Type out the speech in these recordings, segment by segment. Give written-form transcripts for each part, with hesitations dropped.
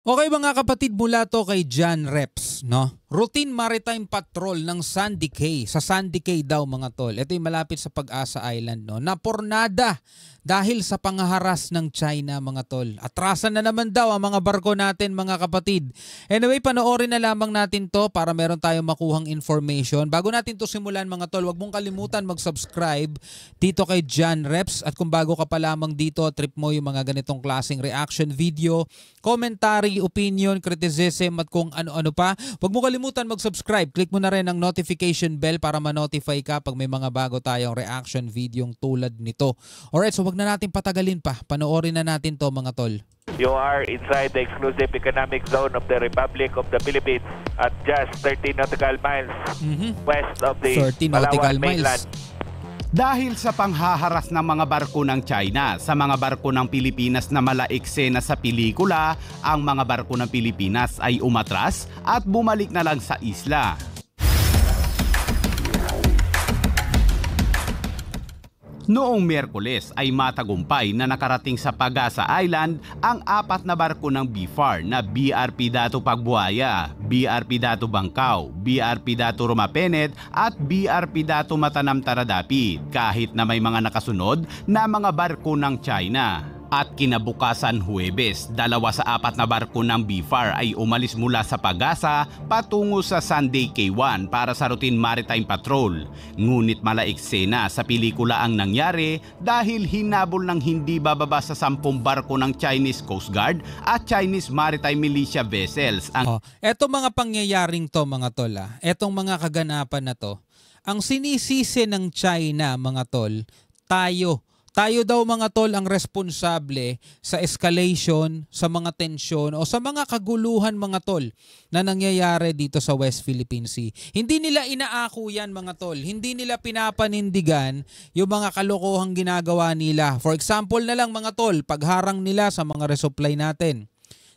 Okay mga kapatid, mula to kay John Reps, no? Routine maritime patrol ng Sandy Cay. Sa Sandy Cay daw mga tol. Ito yung malapit sa Pag-asa Island, no? Napornada dahil sa pangaharas ng China mga tol. Atrasan na naman daw ang mga barko natin mga kapatid. Anyway, panoorin na lamang natin to para meron tayong makuhang information. Bago natin to simulan mga tol, wag mong kalimutan mag-subscribe dito kay John Reps. At kung bago ka pa lamang dito, trip mo yung mga ganitong klaseng reaction video, commentary, opinion, criticism at kung ano-ano pa. Huwag mo kalimutan mag-subscribe. Click mo na rin ang notification bell para ma-notify ka pag may mga bago tayong reaction videong tulad nito. Alright, so huwag na natin patagalin pa. Panoorin na natin to mga tol. You are inside the exclusive economic zone of the Republic of the Philippines at just 13 nautical miles west of the 13 nautical Palawan miles. mainland. Dahil sa panghaharas ng mga barko ng China sa mga barko ng Pilipinas na malaeksena sa pelikula, ang mga barko ng Pilipinas ay umatras at bumalik na lang sa isla. Noong Miyerkules ay matagumpay na nakarating sa Pag-asa Island ang 4 na barko ng BFAR na BRP Dato Pagbuaya, BRP Dato Bangkao, BRP Dato Rumapenet at BRP Dato Matanam Taradapid kahit na may mga nakasunod na mga barko ng China. At kinabukasan Huwebes, 2 sa 4 na barko ng BFAR ay umalis mula sa Pag-asa patungo sa Sandy Cay 1 para sa routine maritime patrol. Ngunit malaeksena sa pelikula ang nangyari dahil hinabol ng hindi bababa sa 10 barko ng Chinese Coast Guard at Chinese Maritime Militia vessels. Etong mga pangyayaring to mga tol, etong mga kaganapan na to, ang sinisisi ng China mga tol, tayo daw mga tol ang responsable sa escalation, sa mga tensyon o sa mga kaguluhan mga tol na nangyayari dito sa West Philippine Sea. Hindi nila inaako yan mga tol. Hindi nila pinapanindigan yung mga kalokohang ginagawa nila. For example na lang mga tol, pagharang nila sa mga resupply natin.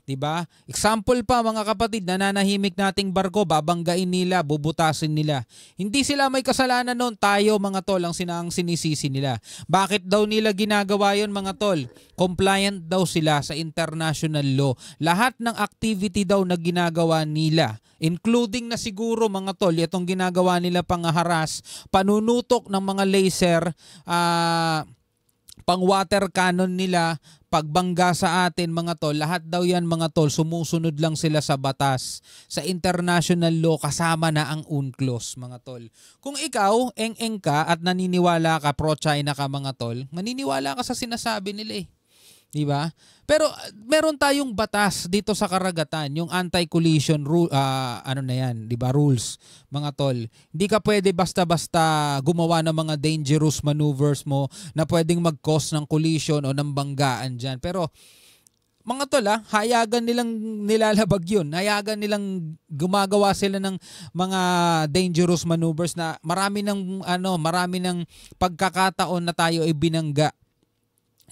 Diba? Example pa mga kapatid, nananahimik nating barko, babanggain nila, bubutasin nila. Hindi sila may kasalanan noon, tayo mga tol ang sinisisi nila. Bakit daw nila ginagawa yon mga tol? Compliant daw sila sa international law. Lahat ng activity daw na ginagawa nila, including na siguro mga tol, itong ginagawa nila pangharas, panunutok ng mga laser, pang water cannon nila, pagbangga sa atin mga tol, lahat daw yan mga tol, sumusunod lang sila sa batas, sa international law, kasama na ang UNCLOS mga tol. Kung ikaw, eng-eng ka at naniniwala ka, pro-China ka mga tol, maniniwala ka sa sinasabi nila eh. Diba? Pero meron tayong batas dito sa karagatan, yung anti-collision rule, diba, rules, mga tol. Hindi ka pwede basta-basta gumawa ng mga dangerous maneuvers mo na pwedeng mag-cause ng collision o ng banggaan dyan. Pero mga tol, hayagan nilang nilalabag yun. Hayagan nilang gumagawa sila ng mga dangerous maneuvers na marami ng pagkakataon na tayo ay binangga.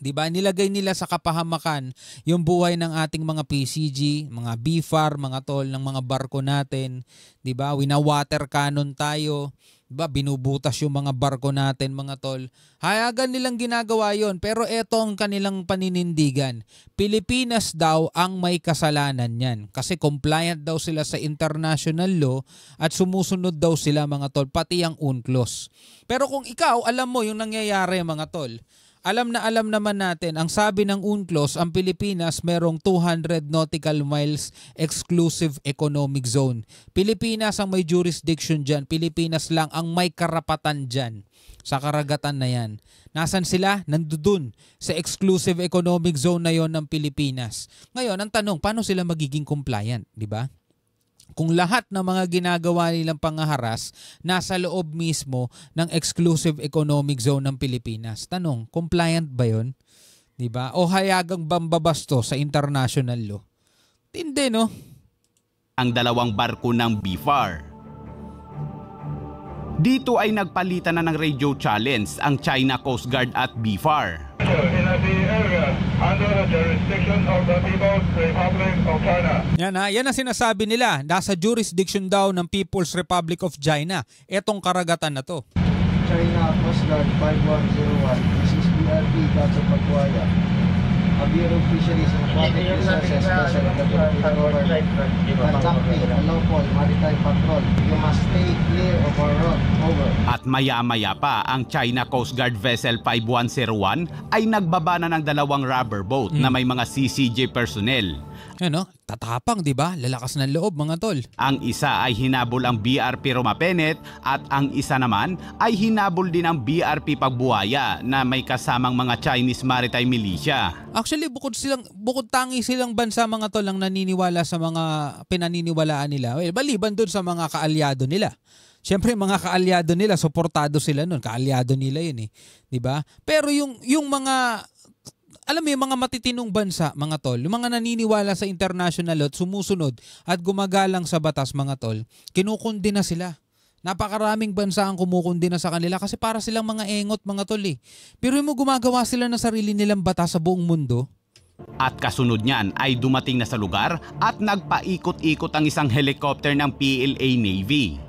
Diba? Nilagay nila sa kapahamakan yung buhay ng ating mga PCG, mga BFAR, mga tol ng mga barko natin. Diba? Wina-water cannon tayo. Diba? Binubutas yung mga barko natin mga tol. Hayagan nilang ginagawa yon, pero eto ang kanilang paninindigan. Pilipinas daw ang may kasalanan yan. Kasi compliant daw sila sa international law at sumusunod daw sila mga tol, pati ang UNCLOS. Pero kung ikaw, alam mo yung nangyayari mga tol, alam naman natin, ang sabi ng UNCLOS, ang Pilipinas merong 200 nautical miles exclusive economic zone. Pilipinas ang may jurisdiction dyan. Pilipinas lang ang may karapatan dyan sa karagatan na yan. Nasaan sila? Nandun sa exclusive economic zone na yon ng Pilipinas. Ngayon, ang tanong, paano sila magiging compliant? Diba? Kung lahat ng mga ginagawa nilang pangaharas nasa loob mismo ng exclusive economic zone ng Pilipinas. Tanong, compliant ba yun? Diba? O hayagang bambabasto sa international law? Hindi, no? Ang 2 barko ng BFAR. Dito ay nagpalitan na ng radio challenge ang China Coast Guard at BFAR. In the area under the jurisdiction of the People's Republic of China. Yan ang sinasabi nila. Nasa jurisdiction daw ng People's Republic of China. Etong karagatan na to. China Coast Guard 5101. This is BRP Dato Pagbuaya. Bureau of Fisheries and Aquatic Resources, Special of the Philippine Government, conducting a lawful maritime patrol. You must stay clear of our route. Over. At maya-maya pa, ang China Coast Guard Vessel 5101 ay nagbaba na ng dalawang rubber boat na may mga CCJ personnel. Ano? Tatapang, di ba? Lalakas ng loob, mga tol. Ang isa ay hinabol ang BRP Romapenet at ang isa naman ay hinabol din ang BRP Pagbuaya na may kasamang mga Chinese Maritime Militia. Actually, bukod tangi silang bansa, mga tol, ang naniniwala sa mga pinaniniwalaan nila. Well, baliban dun sa mga kaalyado nila. Siyempre, mga kaalyado nila, suportado sila nun. Kaalyado nila yun eh. Diba? Pero yung mga, alam mo yung mga matitinong bansa, mga tol, yung mga naniniwala sa international law at sumusunod at gumagalang sa batas, mga tol, kinukundina sila. Napakaraming bansa ang kumukundina sa kanila kasi para silang mga engot, mga tol eh. Pero yung gumagawa sila ng sarili nilang batas sa buong mundo. At kasunod niyan ay dumating na sa lugar at nagpaikot-ikot ang isang helicopter ng PLA Navy.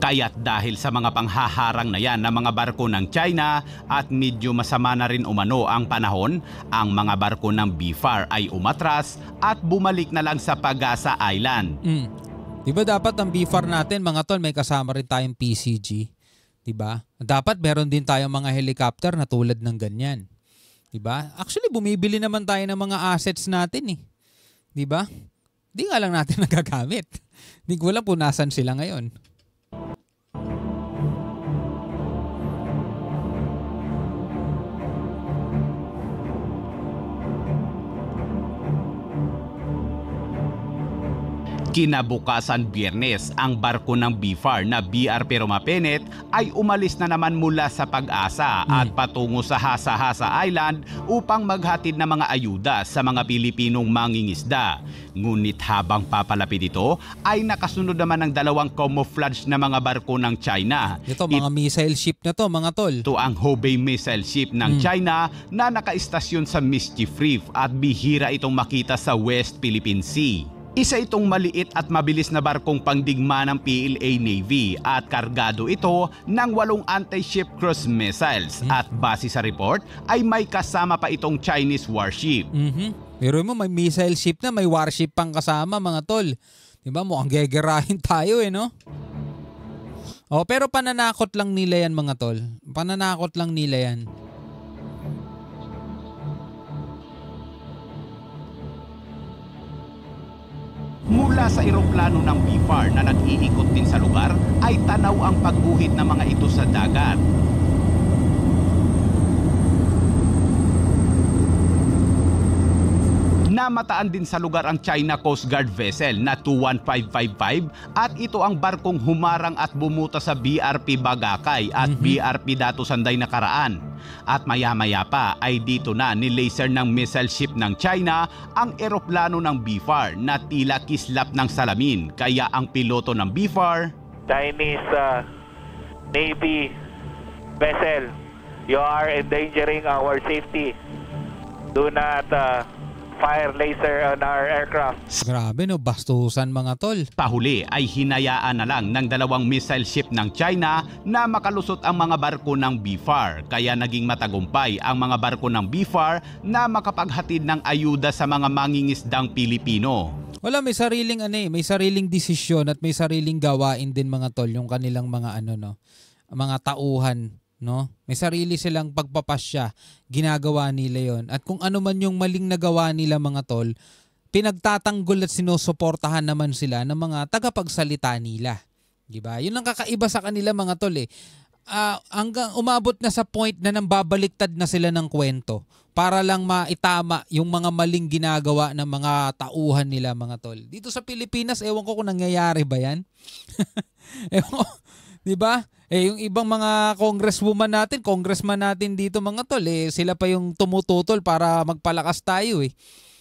Kaya't dahil sa mga panghaharang na yan ng mga barko ng China at medyo masama na rin umano ang panahon, ang mga barko ng BFAR ay umatras at bumalik na lang sa Pag-asa Island. Diba dapat ang BFAR natin, mga tol, may kasama rin tayong PCG? Diba? Dapat meron din tayong mga helicopter na tulad ng ganyan. Diba? Actually, bumibili naman tayo ng mga assets natin eh. Diba? Di nga lang natin nagagamit. Di ko alam kung nasan sila ngayon. Kinabukasan Biyernes, ang barko ng BFAR na BRP Romapenet ay umalis na naman mula sa Pag-asa at patungo sa Hasa-Hasa Island upang maghatid ng mga ayuda sa mga Pilipinong mangingisda. Ngunit habang papalapit ito, ay nakasunod naman ng dalawang camouflage na mga barko ng China. Ito, mga missile ship na to, mga tol. Ito ang Hubei missile ship ng China na nakaistasyon sa Mischief Reef at bihira itong makita sa West Philippine Sea. Isa itong maliit at mabilis na barkong pangdigma ng PLA Navy at kargado ito ng 8 anti-ship cruise missiles at base sa report ay may kasama pa itong Chinese warship. Pero mo may missile ship na, may warship pang kasama, mga tol. Diba, mukhang gegerahin tayo eh, no? Oh, pero pananakot lang nila yan, mga tol. Pananakot lang nila yan. Mula sa eroplano ng BFAR na nag-iikot din sa lugar ay tanaw ang pagguhit ng mga ito sa dagat. Namataan din sa lugar ang China Coast Guard vessel na 21555 at ito ang barkong humarang at bumuta sa BRP Bagakay at BRP Dato Sanday nakaraan. At maya-maya pa ay dito na nilaser ng missile ship ng China ang eroplano ng BFAR na tila kislap ng salamin. Kaya ang piloto ng BFAR, Chinese Navy vessel, you are endangering our safety. Do not fire laser on our aircraft. Grabe no, bastusan, mga tol. Pahuli ay hinayaan na lang ng dalawang missile ship ng China na makalusot ang mga barko ng BFAR. Kaya naging matagumpay ang mga barko ng BFAR na makapaghatid ng ayuda sa mga mangingisdang Pilipino. Wala, may sariling may sariling desisyon at may sariling gawain din, mga tol, yung kanilang mga mga tauhan. No? May sarili silang pagpapasya, ginagawa nila yon. At kung ano man yung maling nagawa nila, mga tol, pinagtatanggol at sinusuportahan naman sila ng mga tagapagsalita nila. Diba? Yun ang kakaiba sa kanila, mga tol eh. Hanggang umabot na sa point na nambabaliktad na sila ng kwento para lang maitama yung mga maling ginagawa ng mga tauhan nila, mga tol. Dito sa Pilipinas, ewan ko kung nangyayari ba yan. Ewan ko. Diba? Yung ibang mga congressman natin dito, mga tol, sila pa yung tumututol para magpalakas tayo eh.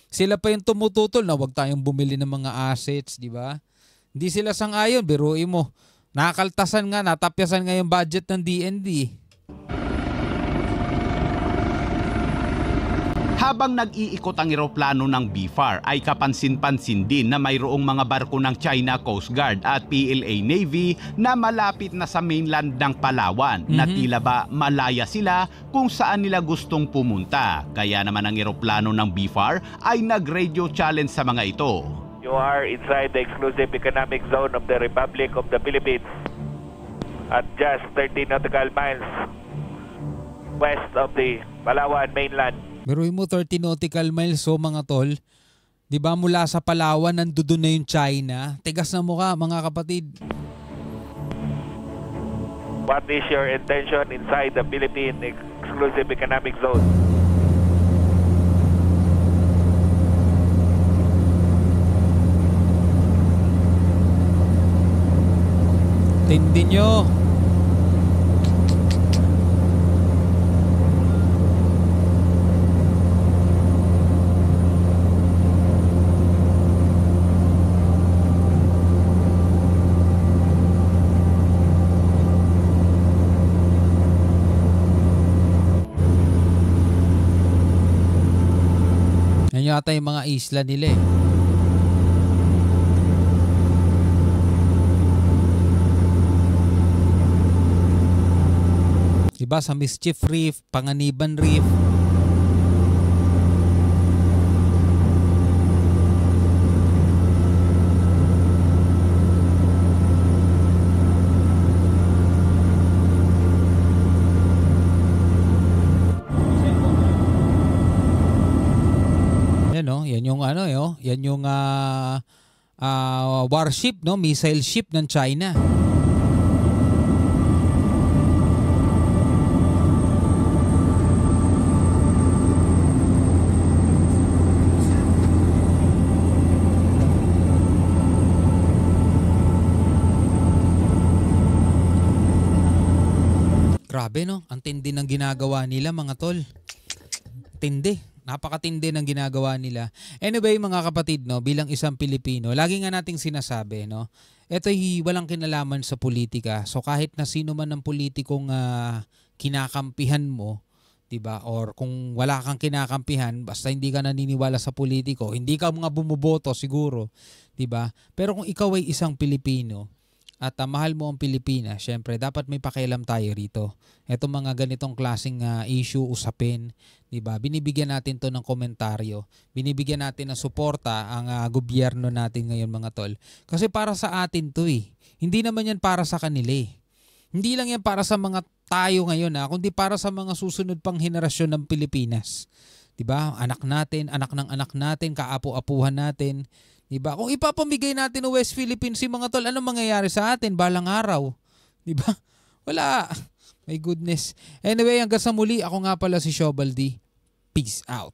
Sila pa yung tumututol na wag tayong bumili ng mga assets, diba? Hindi sila sang-ayon, biruin mo. Nakakaltasan nga, natapyasan nga yung budget ng DND. Habang nag-iikot ang eroplano ng BFAR ay kapansin-pansin din na mayroong mga barko ng China Coast Guard at PLA Navy na malapit na sa mainland ng Palawan na tila ba malaya sila kung saan nila gustong pumunta. Kaya naman ang eroplano ng BFAR ay nag-radio challenge sa mga ito. You are inside the exclusive economic zone of the Republic of the Philippines at just 13 nautical miles west of the Palawan mainland. Meron mo 30 nautical miles mga tol. Di ba mula sa Palawan nandoon na yung China? Tigas na mukha mga kapatid. What is your intention inside the Philippine exclusive economic zone? Tindi nyo. Yan yata yung mga isla nila eh. Diba sa Mischief Reef, Panganiban Reef. Yan no, yan yung ano yo, yan yung warship no, missile ship ng China. Grabe no, ang tindi ng ginagawa nila mga tol. Tindi, napakatindi ng ginagawa nila. Anyway mga kapatid no, bilang isang Pilipino, lagi nga nating sinasabi no, ito'y walang kinalaman sa politika. So kahit na sino man ng politikong kinakampihan mo, 'di ba? Or kung wala kang kinakampihan, basta hindi ka naniniwala sa politiko, hindi ka mga bumuboto siguro, 'di ba? Pero kung ikaw ay isang Pilipino, at mahal mo ang Pilipinas, syempre dapat may pakialam tayo rito. Ito mga ganitong klaseng issue, usapin, 'di ba? Binibigyan natin 'to ng komentaryo. Binibigyan natin ng suporta ang gobyerno natin ngayon mga tol. Kasi para sa atin 'to eh. Hindi naman 'yan para sa kanila eh. Hindi lang 'yan para sa mga tayo ngayon kundi para sa mga susunod pang henerasyon ng Pilipinas. 'Di ba? Anak natin, anak ng anak natin, kaapu-apuhan natin. Diba? Kung ipapamigay natin ng West Philippines si mga tol, anong mangyayari sa atin balang araw? Diba? Wala. My goodness. Anyway, hanggang sa muli, ako nga pala si Shobaldi. Peace out.